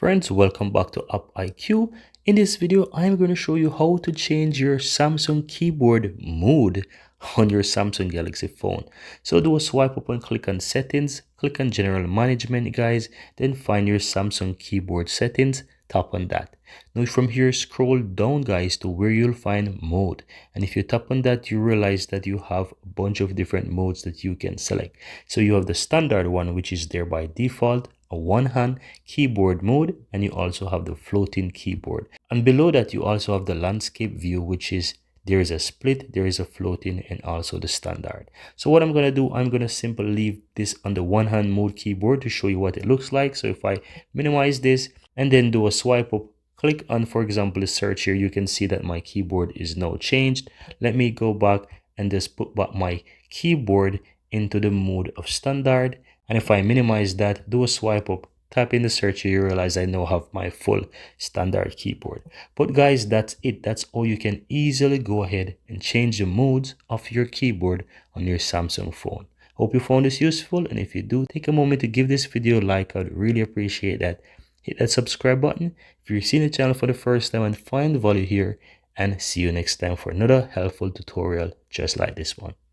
Friends, welcome back to AppIQ. In this video, I'm going to show you how to change your Samsung keyboard mode on your Samsung Galaxy phone. So do a swipe up and click on settings, click on general management guys, then find your Samsung keyboard settings, tap on that. Now from here, scroll down guys to where you'll find mode. And if you tap on that, you realize that you have a bunch of different modes that you can select. So you have the standard one, which is there by default, a one-hand keyboard mode, and you also have the floating keyboard. And below that, you also have the landscape view, which is there is a split, there is a floating, and also the standard. So what I'm going to do, I'm going to simply leave this on the one-hand mode keyboard to show you what it looks like. So if I minimize this and then do a swipe up, click on, for example, the search here, you can see that my keyboard is now changed. Let me go back and just put back my keyboard into the mode of standard. And if I minimize that, do a swipe up, tap in the search, you realize I now have my full standard keyboard. But guys, that's it. That's all. You can easily go ahead and change the modes of your keyboard on your Samsung phone. Hope you found this useful, and if you do, take a moment to give this video a like. I'd really appreciate that. Hit that subscribe button if you're seeing the channel for the first time and find value here, and see you next time for another helpful tutorial just like this one.